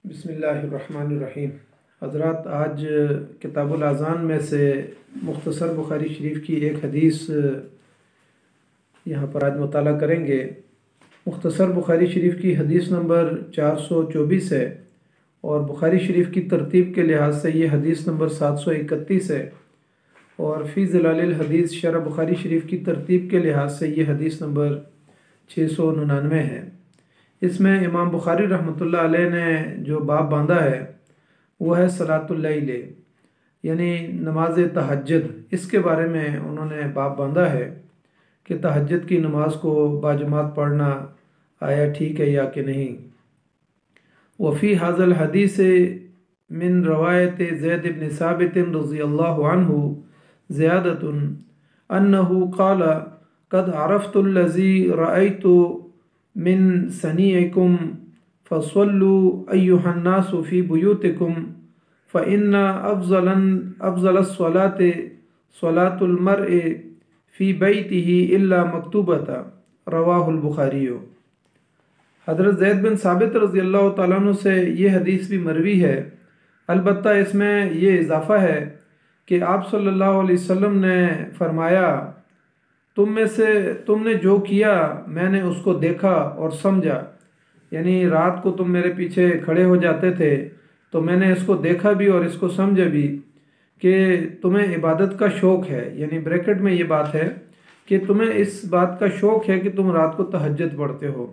बिस्मिल्लाहिर्रहमानिर्रहीम। हज़रात, आज किताबुल अज़ान में से मुख्तसर बुखारी शरीफ की एक हदीस यहाँ पर आज मुताला करेंगे। मुख्तसर बुखारी शरीफ की हदीस नंबर 424 है और बुखारी शरीफ की तरतीब के लिहाज से ये हदीस नंबर 731 है और फ़ी ज़िलालिल हदीस शरह बुखारी शरीफ की तरतीब के लिहाज से ये हदीस नंबर 699 है। इसमें इमाम बुखारी रहमतुल्लाह अलैह ने जो बाब बांधा है वह है सलातुल लैल, यानी नमाज तहज्जुद। इसके बारे में उन्होंने बाब बांधा है कि तहज्जुद की नमाज को बाजमात पढ़ना आया ठीक है या कि नहीं। वफ़ी हाज़ल हदीस मिन रवायत ज़ैद इब्न साबित रज़ियल्लाहु अन्हु ज़ियादतुन अन्नहु क़ाल क़द अरफ़्तुल्लज़ी रअयतु मिन सनीइकुम फ़स्वल्लु अय्युहन्नासु फ़ी बुयूतिकुम फ़इन्ना अफ़ज़लस्सलाति स्वलातुल मर्इ फ़ी बैतिही इल्ला मक्तूबता, रवाहुल बुखारी। हज़रत ज़ैद बिन साबित रज़ियल्लाहु ताला अन्हु से ये हदीस भी मरवी है, अलबत्ता इसमें ये इजाफ़ा है कि आप सल्लल्लाहु अलैहि वसल्लम ने फरमाया, तुम में से तुमने जो किया मैंने उसको देखा और समझा। यानी रात को तुम मेरे पीछे खड़े हो जाते थे तो मैंने इसको देखा भी और इसको समझा भी कि तुम्हें इबादत का शौक़ है। यानी ब्रैकेट में ये बात है कि तुम्हें इस बात का शौक़ है कि तुम रात को तहज्जुद पढ़ते हो।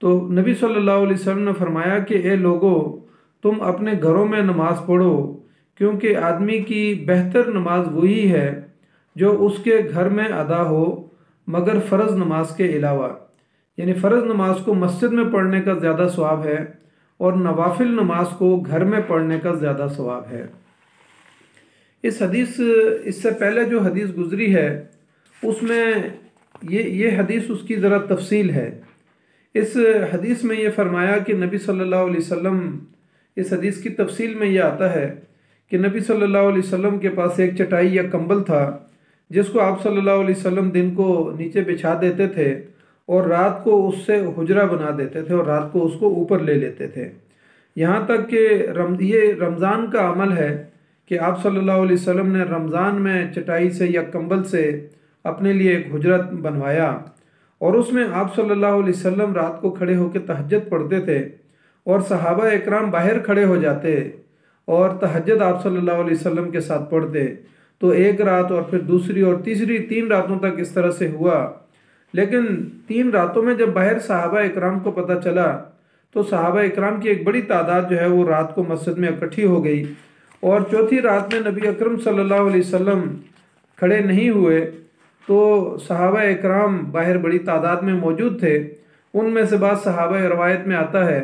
तो नबी सल्लल्लाहु अलैहि वसल्लम ने फरमाया कि ए लोगो, तुम अपने घरों में नमाज़ पढ़ो, क्योंकि आदमी की बेहतर नमाज वही है जो उसके घर में अदा हो, मगर फ़र्ज़ नमाज के अलावा। यानी फ़र्ज़ नमाज को मस्जिद में पढ़ने का ज़्यादा सवाब है और नवाफिल नमाज को घर में पढ़ने का ज़्यादा सवाब है। इससे पहले जो हदीस गुज़री है उसमें ये हदीस उसकी ज़रा तफसील है। इस हदीस में ये फरमाया कि नबी सल्लल्लाहु अलैहि वसल्लम, इस हदीस की तफसील में ये आता है कि नबी सल्लल्लाहु अलैहि वसल्लम के पास एक चटाई या कंबल था जिसको आप सल्लल्लाहु अलैहि वसल्लम दिन को नीचे बिछा देते थे और रात को उससे हुजरा बना देते थे और रात को उसको ऊपर ले लेते थे। यहाँ तक कि ये रमज़ान का अमल है कि आप सल्लल्लाहु अलैहि वसल्लम ने रमज़ान में चटाई से या कंबल से अपने लिए एक हुजरा बनवाया और उसमें आप सल्लल्लाहु अलैहि वसल्लम रात को खड़े होकर तहज्जुद पढ़ते थे और सहाबा इकराम बाहर खड़े हो जाते और तहज्जुद आप सल्लल्लाहु अलैहि वसल्लम के साथ पढ़ते। तो एक रात और फिर दूसरी और तीसरी 3 रातों तक इस तरह से हुआ। लेकिन 3 रातों में जब बाहर सहाबा इकराम को पता चला तो सहाबा इकराम की एक बड़ी तादाद जो है वो रात को मस्जिद में इकट्ठी हो गई और चौथी रात में नबी अकरम सल्लल्लाहु अलैहि वसल्लम खड़े नहीं हुए तो सहाबा इकराम बाहर बड़ी तादाद में मौजूद थे। उनमें से बाद सहाबा रवायत में आता है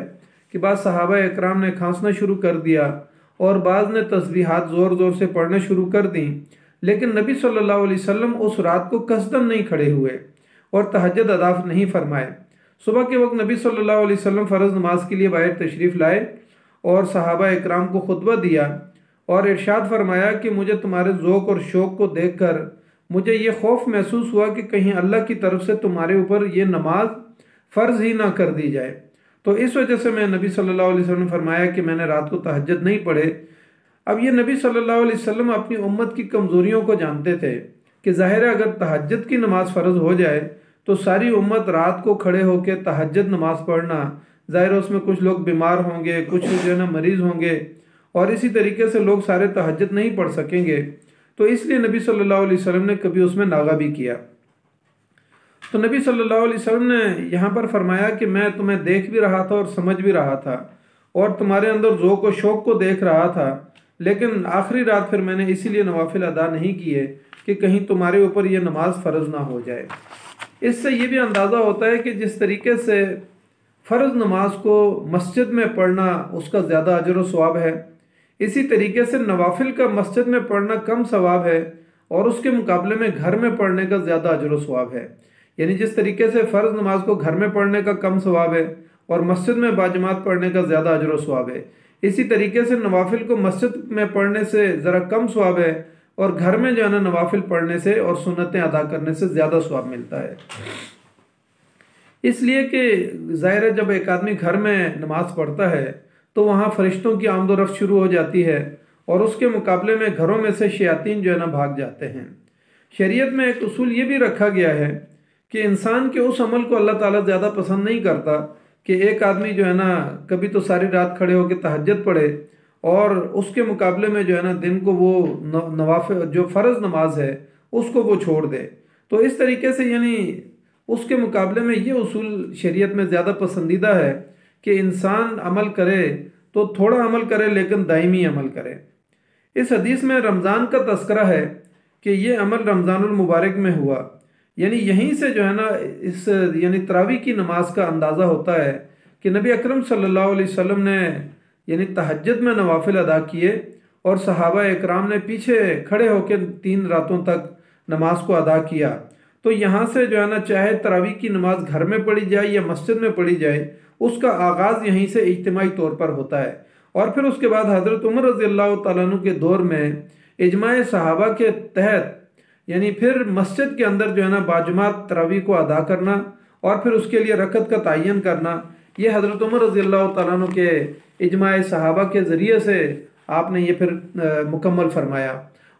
कि बाद सहाबा इकराम ने खांसना शुरू कर दिया और बाज़ ने तस्बीहात ज़ोर ज़ोर से पढ़ने शुरू कर दी, लेकिन नबी सल्लल्लाहु अलैहि वसल्लम उस रात को कसदन नहीं खड़े हुए और तहज्जुद अदा नहीं फरमाए। सुबह के वक्त नबी सल्लल्लाहु अलैहि वसल्लम फ़र्ज़ नमाज के लिए बाहर तशरीफ़ लाए और सहाबा इकराम को खुतबा दिया और इरशाद फरमाया कि मुझे तुम्हारे ज़ौक़ और शौक़ को देखकर मुझे ये खौफ महसूस हुआ कि कहीं अल्लाह की तरफ से तुम्हारे ऊपर ये नमाज फ़र्ज़ ही ना कर दी जाए। तो इस वजह से मैं नबी सल्लल्लाहु अलैहि वसल्लम ने फरमाया कि मैंने रात को तहज्जुद नहीं पढ़े। अब ये नबी सल्लल्लाहु अलैहि वसल्लम अपनी उम्मत की कमज़ोरियों को जानते थे कि ज़ाहिर है अगर तहज्जुद की नमाज फ़र्ज़ हो जाए तो सारी उम्मत रात को खड़े होकर तहज्जुद नमाज पढ़ना, ज़ाहिर है उसमें कुछ लोग बीमार होंगे, कुछ जो है ना मरीज़ होंगे और इसी तरीके से लोग सारे तहज्जुद नहीं पढ़ सकेंगे। तो इसलिए नबी सल्लल्लाहु अलैहि वसल्लम ने कभी उसमें नागा भी किया। तो नबी सल्लल्लाहु अलैहि वसल्लम ने यहाँ पर फरमाया कि मैं तुम्हें देख भी रहा था और समझ भी रहा था और तुम्हारे अंदर ज़ौक़ और शौक़ को देख रहा था, लेकिन आखिरी रात फिर मैंने इसीलिए नवाफिल अदा नहीं किए कि कहीं तुम्हारे ऊपर ये नमाज फ़र्ज़ ना हो जाए। इससे ये भी अंदाज़ा होता है कि जिस तरीके से फ़र्ज़ नमाज को मस्जिद में पढ़ना उसका ज़्यादा अजर व सवाब है, इसी तरीके से नवाफिल का मस्जिद में पढ़ना कम सवाब है और उसके मुकाबले में घर में पढ़ने का ज़्यादा अजर व सवाब है। यानी जिस तरीके से फ़र्ज़ नमाज को घर में पढ़ने का कम सवाब है और मस्जिद में बाजमात पढ़ने का ज़्यादा अजर व सवाब है, इसी तरीके से नवाफिल को मस्जिद में पढ़ने से ज़रा कम सवाब है और घर में जो है ना नवाफिल पढ़ने से और सुन्नतें अदा करने से ज़्यादा सवाब मिलता है। इसलिए कि ज़ाहिर है जब एक आदमी घर में नमाज़ पढ़ता है तो वहाँ फरिश्तों की आमदोरफ्त शुरू हो जाती है और उसके मुकाबले में घरों में से शयातीन जो है ना भाग जाते हैं। शरीयत में एक उसूल ये भी रखा गया है कि इंसान के उस अमल को अल्लाह ताला ज़्यादा पसंद नहीं करता कि एक आदमी जो है ना कभी तो सारी रात खड़े होकर तहज्जुद पढ़े और उसके मुकाबले में जो है ना दिन को वो नवाफिल जो फ़र्ज़ नमाज है उसको वो छोड़ दे। तो इस तरीके से यानी उसके मुकाबले में ये उसूल शरीयत में ज़्यादा पसंदीदा है कि इंसान अमल करे तो थोड़ा अमल करे लेकिन दायमी अमल करे। इस हदीस में रमज़ान का तस्करा है कि ये अमल रमज़ानुल मुबारक में हुआ, यानी यहीं से जो है ना इस यानी तरावी की नमाज का अंदाज़ा होता है कि नबी अकरम सल्लल्लाहु अलैहि वसल्लम ने यानी तहज्जुद में नवाफिल अदा किए और सहाबा इकराम ने पीछे खड़े होकर 3 रातों तक नमाज को अदा किया। तो यहाँ से जो है ना चाहे तरावी की नमाज घर में पढ़ी जाए या मस्जिद में पढ़ी जाए, उसका आगाज़ यहीं से इज्तिमाई तौर पर होता है। और फिर उसके बाद हज़रत उमर रज़ियल्लाहु तआला अन्हु के दौर में इजमाए सहाबा के तहत यानी फिर मस्जिद के अंदर जो है ना बाजमात तरावी को अदा करना और फिर उसके लिए रकत का तयन करना, ये हज़रत उमर रज़ियल्लाहु तआला अन्हु के इजमाए सहाबा के ज़रिए से आपने ये फिर मुकम्मल फरमाया।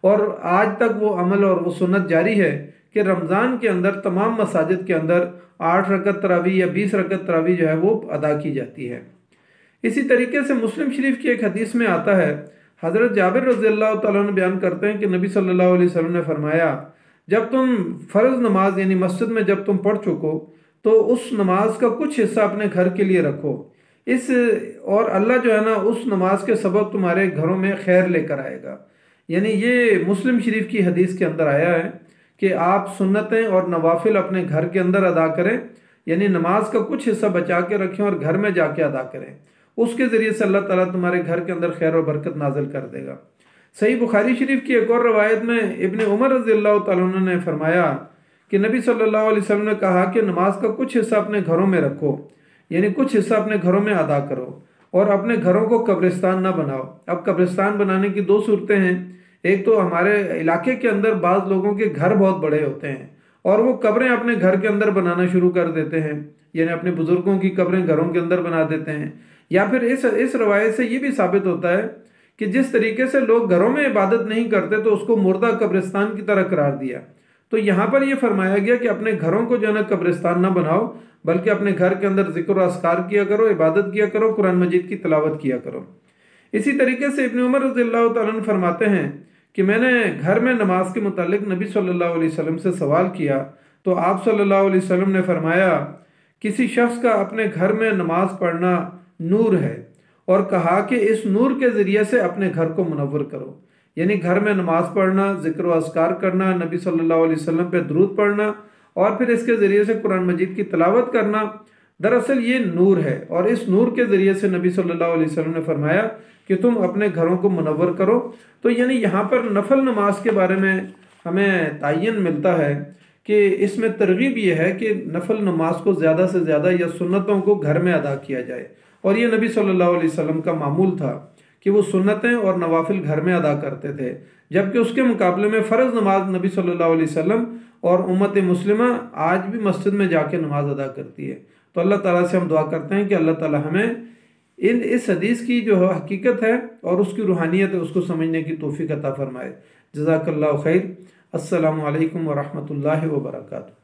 और आज तक वो अमल और वो सुन्नत जारी है कि रमज़ान के अंदर तमाम मसाजिद के अंदर 8 रकत तरावी या 20 रकत तरावी जो है वो अदा की जाती है। इसी तरीके से मुस्लिम शरीफ की एक हदीस में आता है, हज़रत जाबिर रज़ियल्लाहु तआला अन्हु बयान करते हैं कि नबी सल्लल्लाहु अलैहि वसल्लम ने फरमाया, जब तुम फ़र्ज़ नमाज यानी मस्जिद में जब तुम पढ़ चुको तो उस नमाज का कुछ हिस्सा अपने घर के लिए रखो, इस और अल्लाह जो है ना उस नमाज के सबब तुम्हारे घरों में खैर लेकर आएगा। यानी ये मुस्लिम शरीफ की हदीस के अंदर आया है कि आप सुन्नतें और नवाफिल अपने घर के अंदर अदा करें, यानी नमाज का कुछ हिस्सा बचा के रखें और घर में जाके अदा करें, उसके ज़रिए से अल्लाह ताला तुम्हारे घर के अंदर खैर और बरकत नाजिल कर देगा। सही बुखारी शरीफ की एक और रवायत में इब्न उमर रज़ियल्लाहु तआला अन्हु ने फरमाया कि नबी सल्लल्लाहु अलैहि वसल्लम ने कहा कि नमाज का कुछ हिस्सा अपने घरों में रखो, यानी कुछ हिस्सा अपने घरों में अदा करो और अपने घरों को कब्रिस्तान ना बनाओ। अब कब्रिस्तान बनाने की 2 सूरतें हैं, एक तो हमारे इलाके के अंदर बाज़ लोगों के घर बहुत बड़े होते हैं और वो कब्रें अपने घर के अंदर बनाना शुरू कर देते हैं, यानी अपने बुज़ुर्गों की कब्रें घरों के अंदर बना देते हैं। या फिर इस रवायत से ये भी साबित होता है कि जिस तरीके से लोग घरों में इबादत नहीं करते तो उसको मुर्दा कब्रिस्तान की तरह करार दिया। तो यहाँ पर यह फरमाया गया कि अपने घरों को जो है ना कब्रिस्तान ना बनाओ, बल्कि अपने घर के अंदर जिक्र अस्कार किया करो, इबादत किया करो, कुरान मजीद की तिलावत किया करो। इसी तरीके से इब्न उमर रज़ियल्लाहु तआला अन्हु फरमाते हैं कि मैंने घर में नमाज के मुतालिक नबी सल्लल्लाहु अलैहि वसल्लम से सवाल किया तो आप सल्लल्लाहु अलैहि वसल्लम ने फरमाया, किसी शख्स का अपने घर में नमाज पढ़ना नूर है, और कहा कि इस नूर के ज़रिए से अपने घर को मुनव्वर करो, यानी घर में नमाज पढ़ना, जिक्र अस्कार करना, नबी सल्लल्लाहु अलैहि वसल्लम पे दुरूद पढ़ना और फिर इसके ज़रिए से कुरान मजीद की तिलावत करना, दरअसल ये नूर है। और इस नूर के ज़रिए से नबी सल्लल्लाहु अलैहि वसल्लम ने फरमाया कि तुम अपने घरों को मुनव्वर करो। तो यानी यहाँ पर नफल नमाज के बारे में हमें तायन मिलता है कि इसमें तरगीब ये है कि नफल नमाज को ज़्यादा से ज़्यादा या सुन्नतों को घर में अदा किया जाए। और ये नबी सल्लल्लाहु अलैहि वसल्लम का मामूल था कि वो सुन्नतें और नवाफिल घर में अदा करते थे, जबकि उसके मुकाबले में फ़र्ज़ नमाज नबी सल्लल्लाहु अलैहि वसल्लम और उम्मत मुस्लिमा आज भी मस्जिद में जाके नमाज अदा करती है। तो अल्लाह ताला से हम दुआ करते हैं कि अल्लाह ताला हमें इस हदीस की जो हकीकत है और उसकी रूहानियत है उसको समझने की तौफीक अता फरमाए। जज़ाकल्लाहु खैर। अस्सलामु अलैकुम व रहमतुल्लाहि व बरकातुहू।